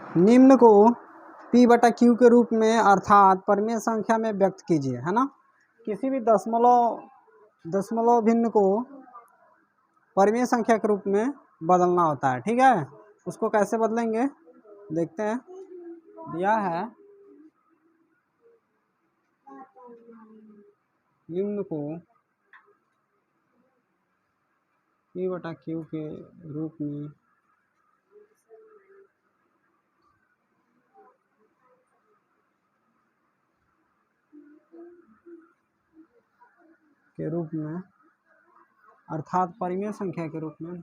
निम्न को P बटा Q के रूप में अर्थात परिमेय संख्या में व्यक्त कीजिए, है ना। किसी भी दशमलव भिन्न को परिमेय संख्या के रूप में बदलना होता है, ठीक है। उसको कैसे बदलेंगे देखते हैं। दिया है निम्न को P बटा Q के रूप में अर्थात परिमेय संख्या के रूप में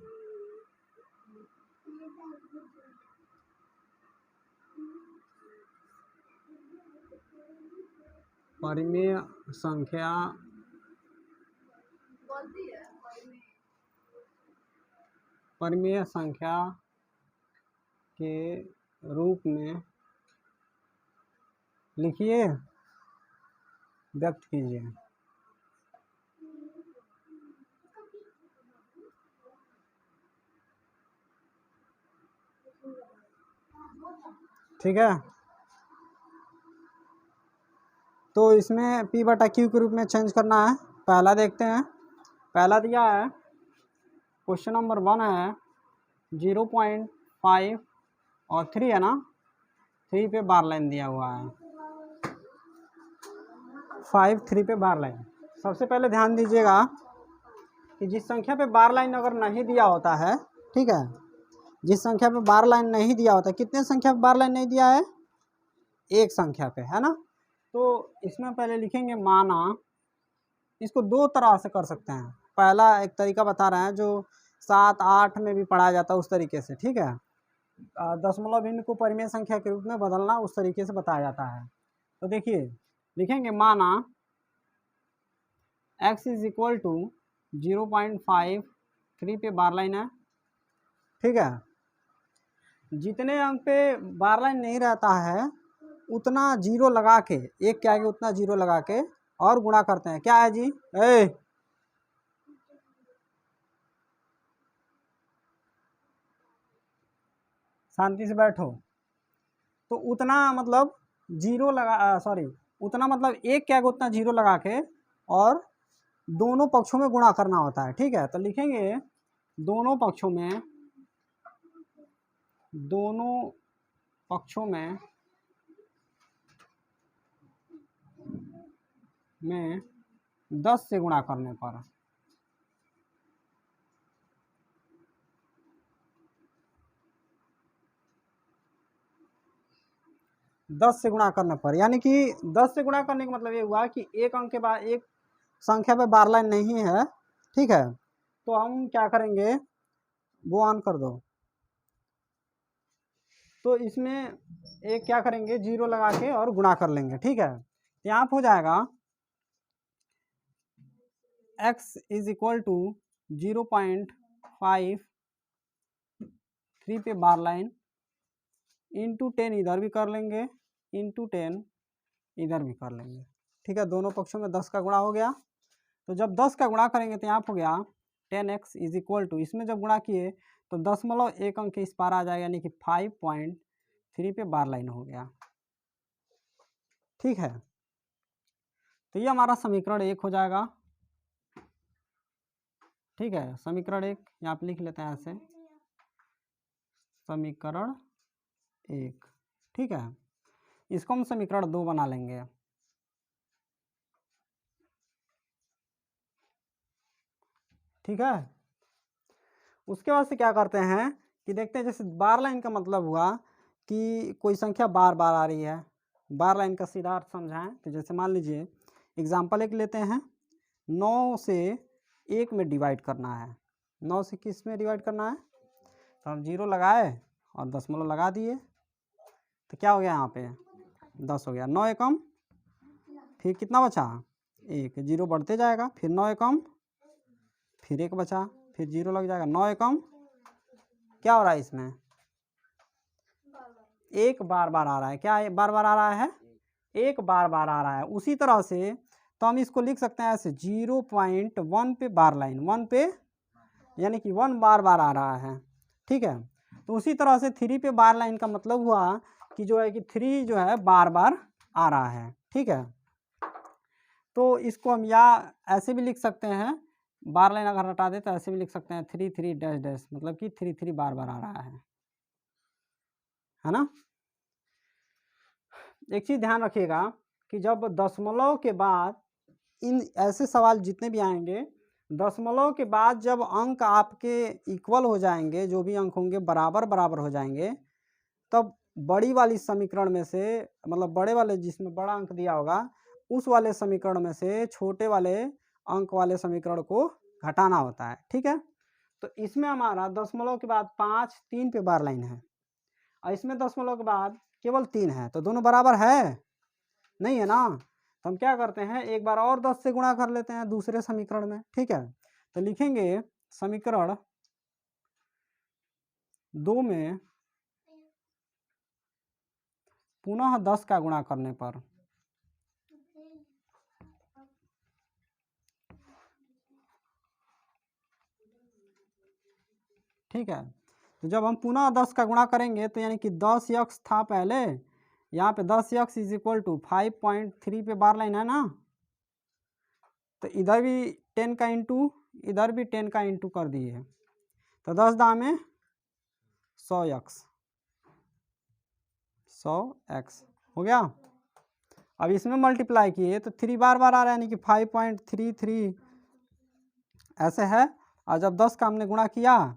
परिमेय संख्या के रूप में लिखिए, व्यक्त कीजिए। ठीक है, तो इसमें P बटा Q के रूप में चेंज करना है। पहला देखते हैं। पहला दिया है क्वेश्चन नंबर 1 है 0.5 और 3 है ना, 3 पे बार लाइन दिया हुआ है, 5 3 पे बार लाइन। सबसे पहले ध्यान दीजिएगा कि जिस संख्या पे बार लाइन अगर नहीं दिया होता है, ठीक है, जिस संख्या पे बार लाइन नहीं दिया होता, कितने संख्या पे बार लाइन नहीं दिया है, एक संख्या पे, है ना। तो इसमें पहले लिखेंगे माना। इसको दो तरह से कर सकते हैं। पहला एक तरीका बता रहे हैं जो 7 8 में भी पढ़ाया जाता है, उस तरीके से, ठीक है। दशमलव भिन्न को परिमेय संख्या के रूप में बदलना, उस तरीके से बताया जाता है। तो देखिए लिखेंगे माना x इज इक्वल टू 0.5 3 पे बार लाइन है, ठीक है। जितने अंक पे बार लाइन नहीं रहता है उतना जीरो लगा के, एक के आगे उतना जीरो लगा के और गुणा करते हैं। क्या है जी, शांति से बैठो। तो उतना मतलब जीरो लगा, सॉरी, उतना मतलब एक के आगे उतना जीरो लगा के और दोनों पक्षों में गुणा करना होता है, ठीक है। तो लिखेंगे दोनों पक्षों में 10 से गुणा करने पर, यानी कि 10 से गुणा करने का मतलब ये हुआ कि एक अंक के बाद एक संख्या पे बार लाइन नहीं है, ठीक है। तो हम क्या करेंगे, वो ऑन कर दो। तो इसमें एक क्या करेंगे, जीरो लगा के और गुणा कर लेंगे, ठीक है। यहाँ हो जाएगा x इज इक्वल टू 0.5 3 पे बार लाइन इंटू 10 इधर भी कर लेंगे, इंटू 10 इधर भी कर लेंगे, ठीक है। दोनों पक्षों में 10 का गुणा हो गया। तो जब 10 का गुणा करेंगे तो यहाँ हो गया 10x इज इक्वल टू, इसमें जब गुणा किए तो 10.1 अंक इस पार आ जाएगा, यानी कि 5.3 पे बार लाइन हो गया, ठीक है। तो ये हमारा समीकरण 1 हो जाएगा, ठीक है। समीकरण 1 यहाँ पे लिख लेते हैं ऐसे, समीकरण 1, ठीक है। इसको हम समीकरण 2 बना लेंगे, ठीक है। उसके बाद से क्या करते हैं कि देखते हैं, जैसे बार लाइन का मतलब हुआ कि कोई संख्या बार बार आ रही है। बार लाइन का सीधा अर्थ समझाएं तो जैसे मान लीजिए एग्जाम्पल एक लेते हैं, 9 से 1 में डिवाइड करना है। 9 से किस में डिवाइड करना है, तो हम जीरो लगाए और दशमलव लगा दिए, तो क्या हो गया, यहाँ पे 10 हो गया। 9 एकम, फिर कितना बचा, 1, जीरो बढ़ते जाएगा, फिर 9 एकम, फिर 1 बचा, फिर जीरो लग जाएगा, 9 एकम, क्या हो रहा है इसमें, एक बार बार आ रहा है। क्या बार बार आ रहा है, एक बार बार आ रहा है। उसी तरह से तो हम इसको लिख सकते हैं ऐसे 0.1 पे बार लाइन, 1 पे, यानी कि 1 बार बार आ रहा है, ठीक है। तो उसी तरह से 3 पे बार लाइन का मतलब हुआ कि जो है कि 3 जो है बार बार आ रहा है। ठीक है, तो इसको हम या ऐसे भी लिख सकते हैं, बार लाइन अगर हटा दे तो ऐसे भी लिख सकते हैं 3 3 डैश डैश, मतलब कि 3 3 बार बार आ रहा है ना। एक चीज़ ध्यान रखिएगा कि जब दशमलव के बाद इन ऐसे सवाल जितने भी आएंगे, दशमलव के बाद जब अंक आपके इक्वल हो जाएंगे, जो भी अंक होंगे बराबर बराबर हो जाएंगे, तब बड़ी वाली समीकरण में से, मतलब बड़े वाले जिसमें बड़ा अंक दिया होगा उस वाले समीकरण में से छोटे वाले अंक वाले समीकरण को घटाना होता है। ठीक है, तो इसमें हमारा दशमलव के बाद 5 3 पे बार लाइन है और इसमें दशमलव के बाद केवल 3 है, तो दोनों बराबर है नहीं है ना। तो हम क्या करते हैं, एक बार और 10 से गुणा कर लेते हैं दूसरे समीकरण में। ठीक है, तो लिखेंगे समीकरण 2 में पुनः 10 का गुणा करने पर ठीक है, तो जब हम पुनः 10 का गुणा करेंगे तो यानी कि 10 यक्स था पहले, यहाँ पे 10 यक्स इज इक्वल टू 5.3 पे बार लाइन है ना, तो इधर भी 10 का इंटू, इधर भी 10 का इंटू कर दिए, तो 10 दाम 100 यक्स, 100 एक्स हो गया। अब इसमें मल्टीप्लाई किए तो 3 बार बार आ रहा है, यानी कि 5.33 ऐसे है। और जब 10 का हमने गुणा किया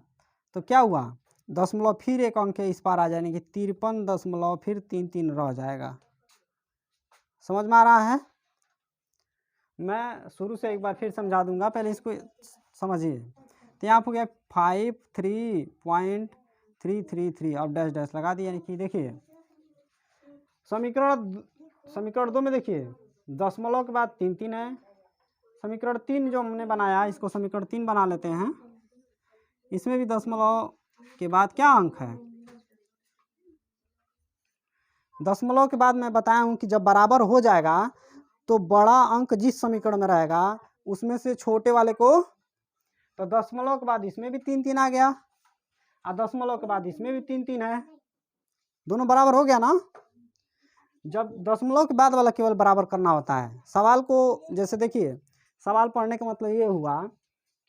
तो क्या हुआ, दशमलव फिर एक अंक इस पार आ जाए, यानी कि 53 दशमलव फिर 3 3 रह जाएगा। समझ में आ रहा है? मैं शुरू से एक बार फिर समझा दूंगा, पहले इसको समझिए। तो यहाँ हो गया 53.333 और डैश डैश लगा दिया, यानी कि देखिए समीकरण 2 में देखिए दशमलव के बाद 3 3 है। समीकरण 3 जो हमने बनाया इसको समीकरण 3 बना लेते हैं, इसमें भी दशमलव के बाद क्या अंक है, दशमलव के बाद मैं बताया हूँ कि जब बराबर हो जाएगा तो बड़ा अंक जिस समीकरण में रहेगा उसमें से छोटे वाले को, तो दशमलव के बाद इसमें भी 3 3 आ गया और दशमलव के बाद इसमें भी 3 3 है, दोनों बराबर हो गया ना। जब दशमलव के बाद वाला केवल बराबर करना होता है। सवाल को जैसे देखिए, सवाल पढ़ने का मतलब ये हुआ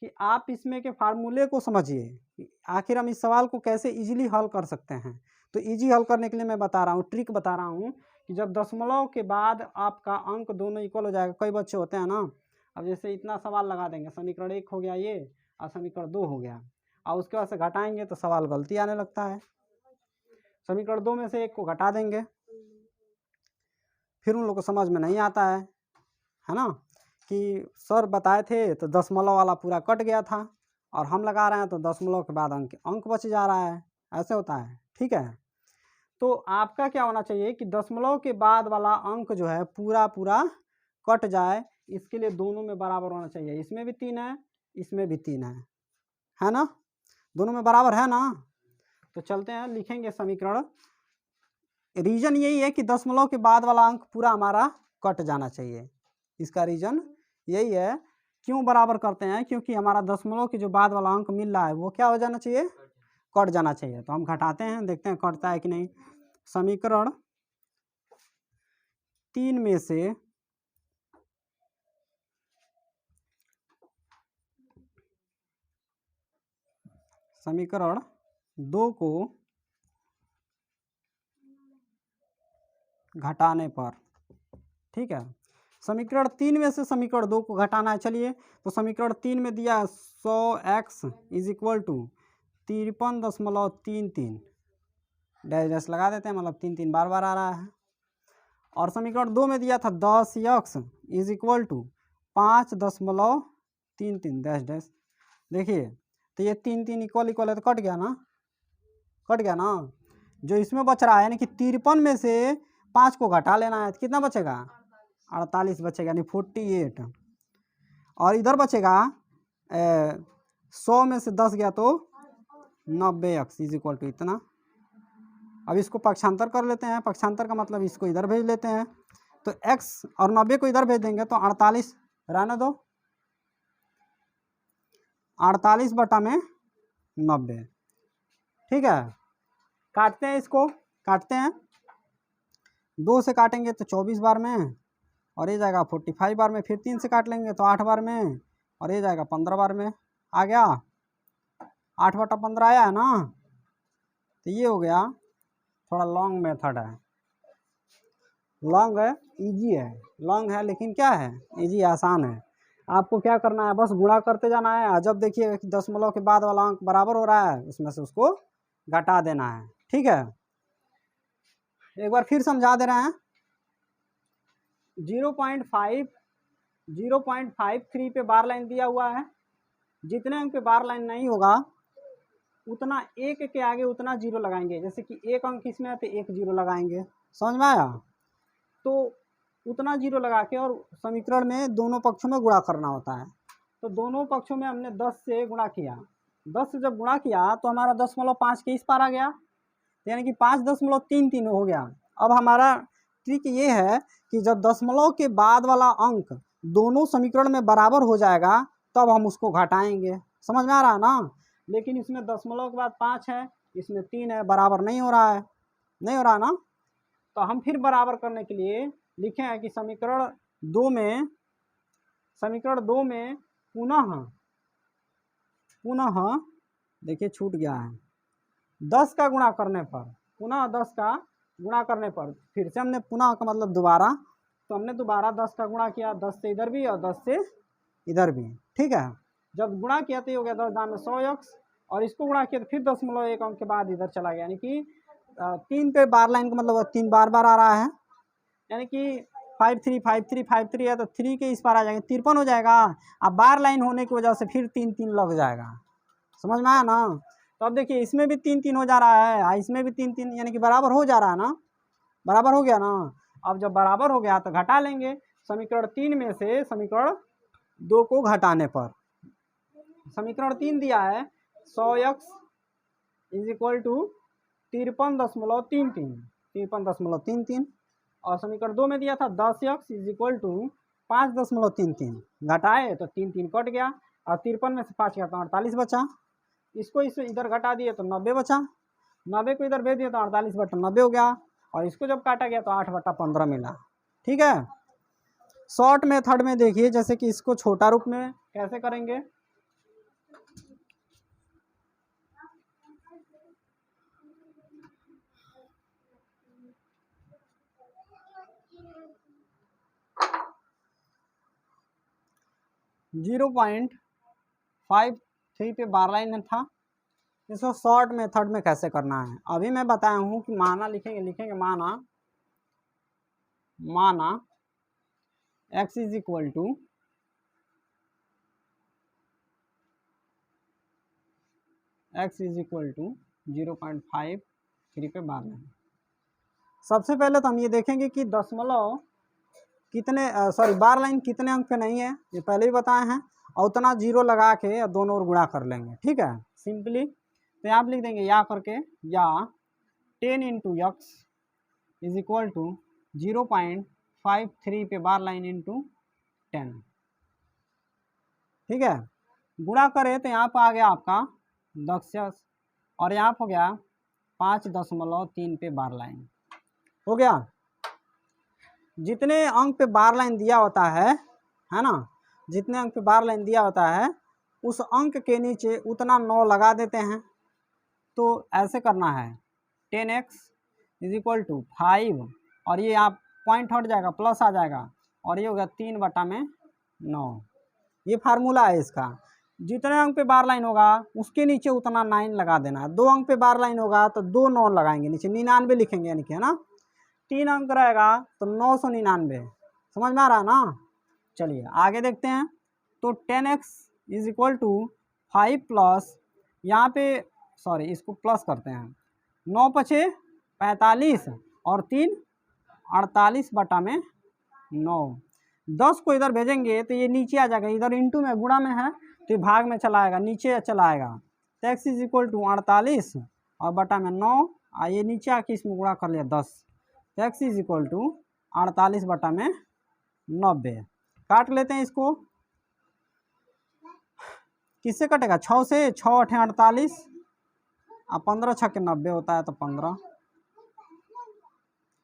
कि आप इसमें के फार्मूले को समझिए कि आखिर हम इस सवाल को कैसे इजीली हल कर सकते हैं। तो इजी हल करने के लिए मैं बता रहा हूँ, ट्रिक बता रहा हूँ कि जब दशमलव के बाद आपका अंक दोनों इक्वल हो जाएगा, कई बच्चे होते हैं ना, अब जैसे इतना सवाल लगा देंगे, समीकरण 1 हो गया ये और समीकरण 2 हो गया, और उसके बाद से घटाएंगे तो सवाल गलती आने लगता है। समीकरण 2 में से 1 को घटा देंगे, फिर उन लोग को समझ में नहीं आता है ना, कि सर बताए थे तो दशमलव वाला पूरा कट गया था और हम लगा रहे हैं तो दशमलव के बाद अंक बच जा रहा है, ऐसे होता है। ठीक है, तो आपका क्या होना चाहिए कि दशमलव के बाद वाला अंक जो है पूरा पूरा कट जाए, इसके लिए दोनों में बराबर होना चाहिए, इसमें भी 3 है इसमें भी 3 है ना, दोनों में बराबर है ना। तो चलते हैं, लिखेंगे समीकरण, रीजन यही है कि दशमलव के बाद वाला अंक पूरा हमारा कट जाना चाहिए, इसका रीजन यही है। क्यों बराबर करते हैं, क्योंकि हमारा दशमलव के जो बाद वाला अंक मिल रहा है वो क्या हो जाना चाहिए, कट जाना चाहिए। तो हम घटाते हैं, देखते हैं कटता है कि नहीं। समीकरण 3 में से समीकरण 2 को घटाने पर, ठीक है, समीकरण 3 में से समीकरण 2 को घटाना है। चलिए, तो समीकरण 3 में दिया 100x is equal to 53.33, dash dash लगा देते हैं, मतलब 3 3 बार बार आ रहा है। और समीकरण 2 में दिया था 10x is equal to 5.33 dash dash. देखिए, तो ये 3 3 इक्वल इक्वल है तो कट गया ना, कट गया ना। जो इसमें बच रहा है यानी कि 53 में से 5 को घटा लेना है, तो कितना बचेगा, 48 बचेगा, यानी 48। और इधर बचेगा 100 में से 10 गया तो 90x इज इक्वल टू इतना। अब इसको पक्षांतर कर लेते हैं, पक्षांतर का मतलब इसको इधर भेज लेते हैं, तो x और 90 को इधर भेज देंगे तो 48 रहने दो, 48 बटा में 90, ठीक है। काटते हैं, इसको काटते हैं, 2 से काटेंगे तो 24 बार में, और ये जाएगा 45 बार में, फिर 3 से काट लेंगे तो 8 बार में, और ये जाएगा 15 बार में। आ गया 8/15 आया है ना। तो ये हो गया, थोड़ा लॉन्ग मेथड है, लॉन्ग है, इजी है, लॉन्ग है लेकिन क्या है, इजी, आसान है। आपको क्या करना है, बस गुणा करते जाना है, जब देखिए दशमलव के बाद वाला अंक बराबर हो रहा है उसमें से उसको घटा देना है। ठीक है, एक बार फिर समझा दे रहे हैं। 0.53 पे बार लाइन दिया हुआ है, जितने अंक पे बार लाइन नहीं होगा उतना एक के आगे उतना जीरो लगाएंगे। जैसे कि एक अंक इसमें है तो एक जीरो लगाएंगे, समझ में आया। तो उतना जीरो लगा के और समीकरण में दोनों पक्षों में गुणा करना होता है। तो दोनों पक्षों में हमने 10 से गुणा किया, 10 से जब गुणा किया तो हमारा 10.5 के इस पार आ गया, यानी कि 5.33 हो गया। अब हमारा ट्रिक ये है कि जब दशमलव के बाद वाला अंक दोनों समीकरण में बराबर हो जाएगा तब हम उसको घटाएंगे, समझ में आ रहा है ना। लेकिन इसमें दशमलव के बाद 5 है, इसमें 3 है, बराबर नहीं हो रहा है, नहीं हो रहा ना। तो हम फिर बराबर करने के लिए लिखे हैं कि समीकरण 2 में पुनः देखिए छूट गया है, 10 का गुणा करने पर, पुनः 10 का गुणा करने पर, फिर से हमने पुनः का मतलब दोबारा, तो हमने दोबारा 10 का गुणा किया, 10 से इधर भी और 10 से इधर भी। ठीक है, जब गुणा किया तो ये हो गया 10 में 100x, और इसको गुणा किया तो फिर 0.1 अंक के बाद इधर चला गया, यानी कि 3 पे बार लाइन का मतलब 3 बार बार आ रहा है, यानी कि 53 है तो 3 के इस पार आ जाएगा 53 हो जाएगा। अब बार लाइन होने की वजह से फिर 3 लग जाएगा, समझ में आया ना। तो अब देखिए इसमें भी 3 हो जा रहा है, इसमें भी 3 यानी कि बराबर हो जा रहा है ना, बराबर हो गया ना। अब जब बराबर हो गया तो घटा लेंगे, समीकरण 3 में से समीकरण 2 को घटाने पर, समीकरण 3 दिया है 100x इज इक्वल टू 53.33, और समीकरण 2 में दिया था 10x इज इक्वल टू 5.33, घटाए तो 3 कट गया, और 53 में से 5 गया तो 48 बचा, इसको इसे इधर घटा दिए तो 90 बचा, 90 को इधर भेज दिया तो 48/90 हो गया, और इसको जब काटा गया तो 8/15 मिला। ठीक है, शॉर्ट मेथड में देखिए, जैसे कि इसको छोटा रूप में कैसे करेंगे, जीरो 0.53 पे बार लाइन था, इसको शॉर्ट मेथड में कैसे करना है अभी मैं बताया हूँ कि माना लिखेंगे माना x इज इक्वल टू 0.53 पे बार लाइन। सबसे पहले तो हम ये देखेंगे कि दशमलव कितने बार लाइन कितने अंक पे नहीं है, ये पहले ही बताए हैं, और उतना जीरो लगा के दोनों ओर गुणा कर लेंगे। ठीक है, सिंपली तो यहाँ लिख देंगे या करके, या 10 × x इज इक्वल टू 0.53 पे बार लाइन इंटू 10। ठीक है, गुणा करें तो यहाँ पर आ गया आपका 10, और यहाँ पर हो गया 5.3 पे बार लाइन हो गया। जितने अंक पे बार लाइन दिया होता है ना, जितने अंक पे बार लाइन दिया होता है उस अंक के नीचे उतना 9 लगा देते हैं। तो ऐसे करना है 10x इज इक्वल टू 5, और ये आप पॉइंट हट जाएगा, प्लस आ जाएगा, और ये होगा 3/9। ये फार्मूला है इसका, जितने अंक पे बार लाइन होगा उसके नीचे उतना 9 लगा देना है। 2 अंक पे बार लाइन होगा तो 2 9 लगाएंगे, नीचे 99 लिखेंगे, यानी कि है ना, 3 अंक रहेगा तो 999, समझ में आ रहा है ना। चलिए आगे देखते हैं। तो 10x is equal to 5 plus, यहाँ पे इसको प्लस करते हैं, 9 × 5 = 45 और 3 48/9। 10 को इधर भेजेंगे तो ये नीचे आ जाएगा, इधर इंटू में गुणा में है तो ये भाग में चला आएगा, नीचे चला आएगा। तो x इज इक्वल टू 48 और बटा में 9, ये नीचे आके इसमें गुणा कर लिया 10, तो x इज इक्वल टू 48/90। काट लेते हैं इसको, किससे कटेगा, 6 से, 6 × 8 = 48, अब 15 छक्के 90 होता है, तो 15,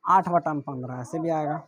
8/15 ऐसे भी आएगा।